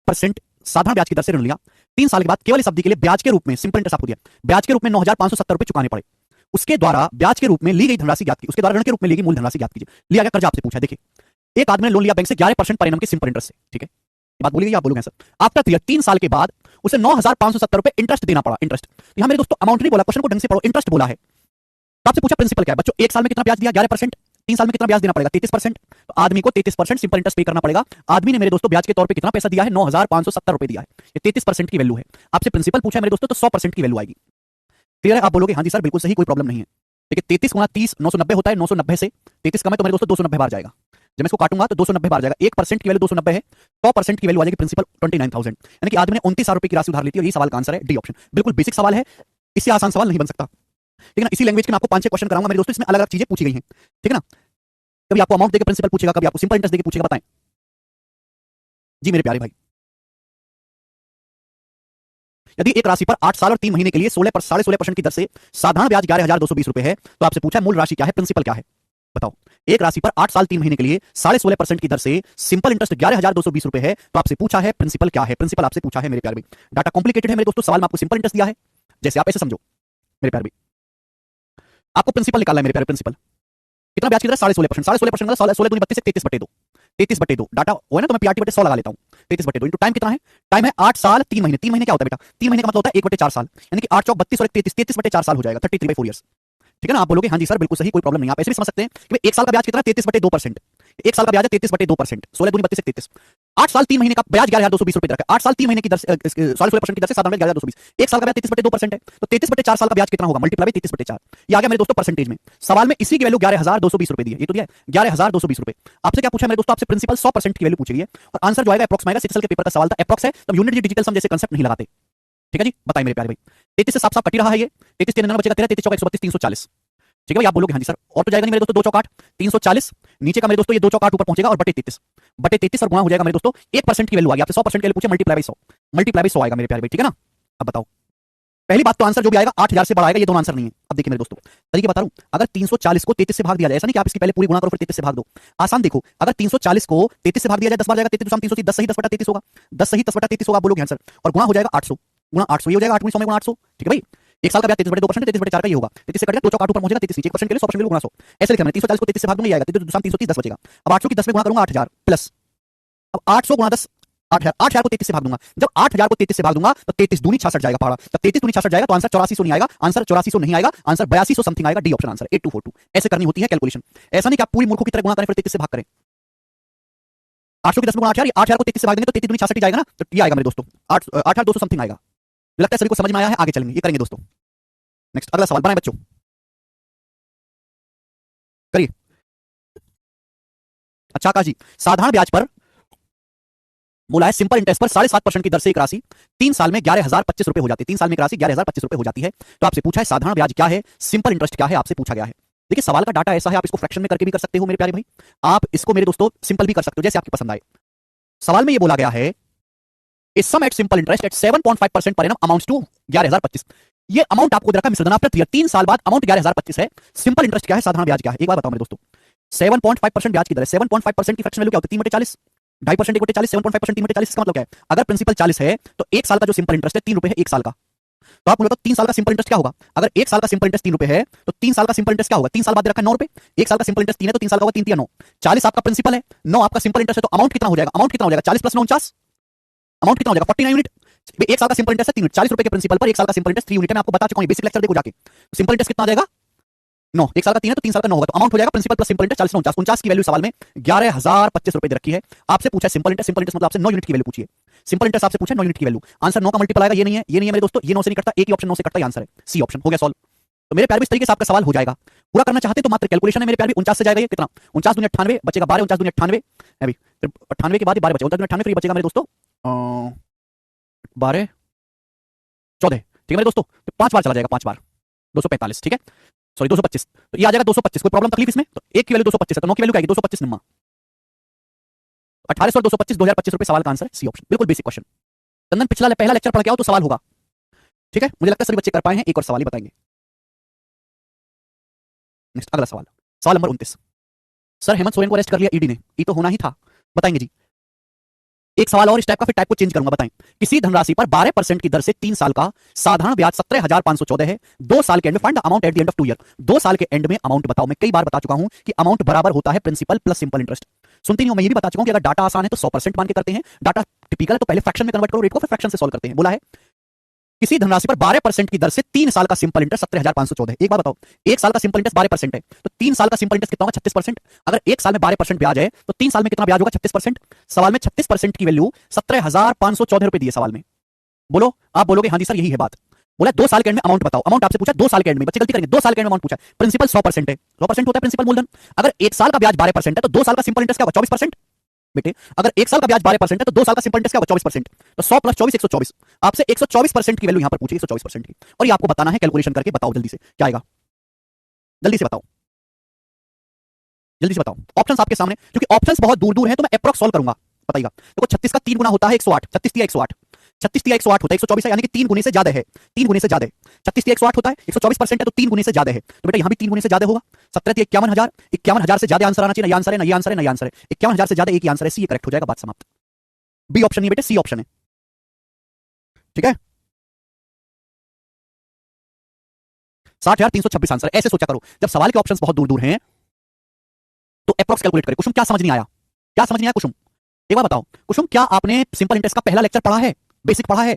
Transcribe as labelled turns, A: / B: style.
A: 11% साधारण ब्याज की दर से ऋण लिया। 3 साल के बाद केवल इस अवधि के लिए ब्याज के रूप में, सिंपल इंटरेस्ट आपको दिया, ब्याज के रूप में 9,570 रुपए चुकाने पड़े। उसके द्वारा ब्याज के रूप में ली गई धनराशि ज्ञात की, उसके द्वारा ऋण के रूप में ली गई मूल धनराशि ज्ञात कीजिए। लिया गया कर्जा आपसे पूछा है, देखिए एक आदमी ने लोन लिया बैंक से 11% पर एनम के सिंपल इंटरेस्ट से, ठीक है, ये बात बोली गई, आप बोलोगे सर। आफ्टर 3 साल के बाद उसे 9,570 रुपए इंटरेस्ट देना पड़ा, इंटरेस्ट। यहां मेरे दोस्तों अमाउंट नहीं बोला, क्वेश्चन को ढंग से पढ़ो, इंटरेस्ट बोला है। तो आपसे पूछा प्रिंसिपल क्या है बच्चों, 1 साल में कितना ब्याज दिया 11%, 3 साल में कितना ब्याज देना पड़ेगा 33%। तो आदमी को 33% सिंपल इंटरेस्ट पे करना पड़ेगा। आदमी ने मेरे दोस्तों ब्याज के तौर पे कितना पैसा दिया है, 9,570 रुपए दिया है, ये 33% की वैल्यू है। आपसे प्रिंसिपल पूछा है मेरे दोस्तों, तो 100% की वैल्यू आएगी। क्लियर है? आप बोलोगे हाँ जी सर बिल्कुल सही, कोई प्रॉब्लम नहीं है। देखिए 33 गुना 30 990 होता है, 990 से 33 कम है तो मेरे दोस्तों 290 बार जाएगा। जब मैं इसको काटूंगा तो 290 बार जाएगा। 1% की वैल्यू 290 है, 100% की वैल्यू आ जाएगी प्रिंसिपल 29,000, यानी कि आदमी ने 29,000 रुपए की राशि उधार ली थी। और ये सवाल का आंसर है डी ऑप्शन। बिल्कुल बेसिक सवाल है, इससे आसान सवाल नहीं बन सकता, ठीक है ना। इसी लैंग्वेज के मैं आपको 5-6 क्वेश्चन कराऊंगा मेरे दोस्तों, इसमें अलग अलग चीजें पूछी गई हैं, ठीक है ना। कभी आपको अमाउंट देकर प्रिंसिपल पूछेगा, कभी आपको सिंपल इंटरेस्ट देकर पूछेगा, बताएं जी मेरे प्यारे भाई। यदि एक राशि पर 8 साल और 3 महीने के लिए 16.5% की दर से साधारण ब्याज 11,220 रुपए है, तो आपसे पूछा है मूल राशि क्या है, प्रिंसिपल क्या है, बताओ। एक राशि पर 8 साल 3 महीने के लिए 16.5% की दर से सिंपल इंटरेस्ट 11,220 रुपए है, तो आपसे पूछा है प्रिंसिपल क्या है, प्रिंसिपल आपसे पूछा है मेरे प्यारे भाई। डाटा कॉम्प्लिकेटेड है मेरे दोस्तों, सवाल में आपको सिंपल इंटरेस्ट दिया है, जैसे आप ऐसे समझो मेरे प्यारे भाई। आपको प्रिंसिपल निकालना है मेरे प्यारे, प्रिंसिपल कितना ब्याज की दर 16.5%, 16.5% मतलब 16 दूनी 32 से 33/2, 33/2 डाटा वो है ना, तो मैं पीआरटी बटे 100 लगा लेता हूं। 33/2 इंटू टाइम कितना है, टाइम है 8 साल 3 महीने। 3 महीने क्या होता है बेटा, 3 महीने का मतलब होता है 1/4 साल, यानी कि 8 चौक 32 और 33, 33/4 साल हो जाएगा, 33/4 ईयर्स, ठीक है ना। आप बोलोगे हाँ जी सर बिल्कुल सही, कोई प्रॉब्लम नहीं। आप ऐसे भी समझ सकते हैं कि 1 साल का ब्याज कितना, 33/2%, 1 साल का ब्याज है 33/2%, 16 दूनी 32 से 33। 8 साल 3 महीने का ब्याज 11,220 रुपए रखा है। 8 साल 3 महीने की दर से 16% की दर से साधारण 11,220, 1 साल का ब्याज 33/2% है, तो 33/4 साल का ब्याज कितना होगा, मल्टीप्लाई 33/4। ये आ गया मेरे दोस्तों परसेंटेज में। सवाल में इसी की वैल्यू 11,220 रुपए दी है, ये तो दिया है 11,220 रुपए। आपसे क्या पूछा है मेरे दोस्तों, आपसे प्रिंसिपल 100% की वैल्यू पूछी है, और आंसर जो आएगा अप्रॉक्स आएगा। 6 साल के पेपर का सवाल था, अप्रॉक्स है, तब यूनिट डिजिटल सम जैसे कंसेप्ट नहीं लगाते, ठीक है जी। बताइए मेरे प्यारे भाई, 33 से साफ साफ कट ही रहा है ये, 33 3 बचेगा 13, 33 चौका 132, 340, ठीक है भाई। आप बोलोगे हाँ जी सर, और तो जाएगा नहीं मेरे दोस्तों, 2 चौक 8 340, नीचे का मेरे दोस्तों ये 2 चौक 8 ऊपर पहुंचेगा और बटे 33 और गुणा हो जाएगा मेरे दोस्तों 1% की वैल्यू आ गई। आपसे 100% की वैल्यू पूछे, मल्टीप्लाई बाई 100, मल्टीप्लाई बाई 100 आएगा मेरे प्यारे भाई, ठीक है ना। अब बताओ, पहली बात तो आंसर जो भी आएगा 8,000 से बड़ा आएगा, ये दोनों आंसर नहीं है। अब देखिए मेरे दोस्तों तरीके बता रहा हूं, अगर 340 को 33 से भाग दिया जाए, ऐसा नहीं कि आप इसकी पहले पूरी गुणा करो फिर 33 से भाग दो, आसान देखो, अगर 340 को 33 से भाग दिया जाए 10 बार जाएगा, 33 330, 10 सही 10/33 होगा, 10 सही 10/33 होगा, बोलोगे आंसर, और गुणा हो जाएगा 800, गुणा 800 ये हो जाएगा 8 100 में गुणा 800, ठीक है भाई। 1 साल का ब्याज 33/2%, 33/4 का ये होगा, 33 से कट गया 2 चौक 8 ऊपर पहुंचेगा, 33 नीचे 1% के लिए 100% के लिए गुणा 100, ऐसे लिखा मैंने। 340 को 33 से भाग दूंगा, ये आएगा 33 330, 10 बचेगा। अब 800 की 10 में गुणा करूंगा 8,000 प्लस, अब 800 गुणा 10 8,000, 8,000 को 33 से भाग दूंगा, जब 8,000 को 33 से भाग दूंगा तो 33 दूनी 66 जाएगा पहाड़ा, जब 33 दूनी 66 जाएगा तो आंसर 8400 नहीं आएगा, आंसर 8400 नहीं आएगा, आंसर 8200 समथिंग आएगा, डी ऑप्शन आंसर 8242। ऐसे करनी होती है कैलकुलेशन, ऐसा नहीं कि आप पूरी मूर्खों की तरह गुणा करें फिर 33 से भाग करें। 800 की 10 में गुणा 8,000, 8,000 को 33 से भाग देंगे तो 33 दूनी 66 जाएगा ना, तो ये आएगा मेरे दोस्तों 8,200 समथिंग आएगा। मुझे लगता है सभी को समझ में आया है, आगे चलेंगे, ये करेंगे दोस्तों। नेक्स्ट अगला सवाल बनाए बच्चों, करिए। अच्छा आकाश जी, साधारण ब्याज पर बोला है सिंपल इंटरेस्ट पर 7.5% की दर से एक राशि 3 साल में 11,025 रुपए हो जाती है, 3 साल में एक राशि 11,025 रुपए हो जाती है, तो आपसे पूछा है साधारण ब्याज क्या है, सिंपल इंटरेस्ट क्या है, आपसे पूछा गया है। देखिए सवाल का डाटा ऐसा है, आप इसको फ्रैक्शन में करके भी कर सकते हो मेरे प्यारे भाई, आप इसको मेरे दोस्तों सिंपल भी कर सकते हो, जैसे आपकी पसंद आए। सवाल में ये बोला गया है a sum at simple interest at 7.5% per annum amounts to 11,025। ये अमाउंट आपको दे रखा है मिश्रधन आफ्टर 3 साल बाद अमाउंट 11,025 है। सिंपल इंटरेस्ट क्या है, साधारण ब्याज क्या है, एक बार बताओ मेरे दोस्तों। 7.5% ब्याज की दर है, 7.5% की फ्रैक्शन वैल्यू क्या होती है 3/40, 2.5% 1/40, 7.5% 3/40, इसका मतलब क्या है, अगर प्रिंसिपल 40 है तो 1 साल का जो सिंपल इंटरेस्ट है 3 रुपए है 1 साल का, तो आप बोलो 3 साल का सिंपल इंटरेस्ट क्या होगा, अगर 1 साल का सिंपल इंटरेस्ट 3 रुपए है तो 3 साल का सिंपल इंटरेस्ट क्या होगा, 3 साल बाद दे रखा है 9 रुपए, 1 साल का सिंपल इंटरेस्ट 3 है तो 3 साल का होगा 3 3 9, 40 आपका प्रिंसिपल है, 9 आपका सिंपल इंटरेस्ट है, तो अमाउंट कितना हो जाएगा, अमाउंट कितना हो जाएगा 40 + 9 49, अमाउंट कितना हो जाएगा 49 यूनिट। 1 साल का सिंपल इंटरेस्ट है 3 यूनिट, 40 रुपए के प्रिंसिपल पर 1 साल का सिंपल इंटरेस्ट 3 यूनिट है, मैं आपको बता चुका हूं बेसिक लेक्चर देखो जाके। सिंपल इंटरेस्ट कितना आ जाएगा 9, 1 साल का 3 है तो 3 साल का 9 होगा, तो अमाउंट हो जाएगा प्रिंसिपल प्लस सिंपल इंटरेस्ट 40 49, 49 की वैल्यू सवाल में 11,025 रुपए दे रखी है। आपसे पूछा है सिंपल इंटरेस्ट, सिंपल इंटरेस्ट मतलब आपसे 9 यूनिट की वैल्यू पूछिए, सिंपल इंटरेस्ट आपसे पूछा 9 यूनिट की वैल्यू, आंसर 9 का मल्टीपल आएगा, ये नहीं है, ये नहीं है मेरे दोस्तों, ये 9 से नहीं कटता, एक ही ऑप्शन 9 से कटता है, आंसर है सी ऑप्शन, हो गया सॉल्व। तो मेरे प्यारे इस तरीके से आपका सवाल हो जाएगा। पूरा करना चाहते तो मात्र कैलकुलेशन है मेरे प्यारे, 49 से जाएगा ये कितना, 49 दूनी 98 बचेगा 12, 49 दूनी 98 है भाई, फिर 98 के बाद 12 बचेगा, 49 दूनी 98 फिर बचेगा मेरे दोस्तों 12 14, ठीक है मेरे दोस्तों, तो 5 बार चला जाएगा, 5 बार 245, ठीक है, सॉरी 225, तो ये आ जाएगा 225, कोई प्रॉब्लम तकलीफ इसमें, तो एक की वैल्यू 225 है तो 9 की वैल्यू क्या आएगी 225 निम्मा 1800 और 225 2025 रुपए, सवाल का आंसर सी ऑप्शन, बिल्कुल बेसिक क्वेश्चन। चंदन पिछला पहला लेक्चर पढ़ के आओ तो सवाल होगा, ठीक है, मुझे लगता है सभी बच्चे कर पाए हैं, एक और सवाल ही बताएंगे। नेक्स्ट अगला सवाल, सवाल नंबर 29, सर हेमंत सोरेन को अरेस्ट कर लिया ईडी ने, ये तो होना ही था, बताएंगे जी। एक सवाल और इस टाइप का, फिर टाइप को चेंज करूंगा। बताएं, किसी धनराशि पर 12% की दर से 3 साल का साधारण ब्याज 17,514 है। 2 साल के एंड में find the amount at the end of 2 year. 2 साल के एंड में अमाउंट बताओ। मैं कई बार बता चुका हूं कि अमाउंट बराबर होता है प्रिंसिपल प्लस सिंपल इंटरेस्ट। सुनते नहीं हो, मैं ये भी बता चुका हूं कि अगर डाटा आसान है तो 100% मान के करते हैं, डाटा टिपिकल है तो पहले फ्रैक्शन में कन्वर्ट करो रेट को, फिर फ्रैक्शन से सॉल्व करते हैं। बोला है किसी धनराशि पर 12% की दर से 3 साल का सिंपल इंटरेस्ट 17,514। एक बार बताओ, एक साल का सिंपल इंटरेस्ट 12% है तो 3 साल का सिंपल इंटरेस्ट कितना होगा? 36%। अगर एक साल में 12% ब्याज है तो 3 साल में कितना ब्याज होगा? 36%। सवाल में 36% की वैल्यू 17,514 रुपए दी है सवाल में। बोलो, आप बोलोगे हाँ जी सर यही है बात। बोला 2 साल के एंड में अमाउंट बताओ। अमाउंट आपसे पूछा 2 साल के एंड में, बच्चे गलती करेंगे, 2 साल के एंड में अमाउंट पूछा। प्रिंसिपल 100% है, 100% होता है प्रिंसिपल मूलधन। अगर एक साल का ब्याज 12% है तो 2 साल का सिंपल इंटरेस्ट क्या होगा? 24%। बेटे अगर एक साल का ब्याज 12% है तो 2 साल का सिंपल इंटरेस्ट क्या होगा? 24%। तो 100 प्लस 24 124। आपसे 124% की वैल्यू यहां पर पूछी, 124% की, और ये आपको बताना है। कैलकुलेशन करके बताओ जल्दी से क्या आएगा, जल्दी से बताओ, जल्दी से बताओ। ऑप्शंस आपके सामने, क्योंकि ऑप्शंस बहुत दूर दूर हैं तो मैं अप्रॉक्स सॉल्व करूंगा। बताइएगा, देखो 36 का 3 गुना होता है 108, 36 तिया 108, 36 तिया 108 होता है 124 है, यानी कि 3 गुने से ज्यादा है, 3 गुने से ज्यादा है। 36 तिया 108 होता है, 124% है तो 3 गुने से ज्यादा है, तो बेटा यहां भी 3 गुने से ज्यादा होगा। 17 तिया 51,000, 51,000 से ज्यादा आंसर आना चाहिए। ना ये आंसर है, ना ये आंसर है, ना ये आंसर है। 51,000 से ज्यादा एक ही आंसर है, सी करेक्ट हो जाएगा, बात समाप्त। बी ऑप्शन नहीं बेटे, सी ऑप्शन है, ठीक है। 60,326 आंसर। ऐसे सोचा करो, जब सवाल के ऑप्शंस बहुत दूर दूर हैं तो अप्रॉक्स कैलकुलेट करें। कुसुम क्या समझ नहीं आया? क्या समझ नहीं आया कुसुम? एक बार बताओ कुसुम, क्या आपने सिंपल इंटरेस्ट का पहला लेक्चर पढ़ा है? बेसिक पढ़ा है?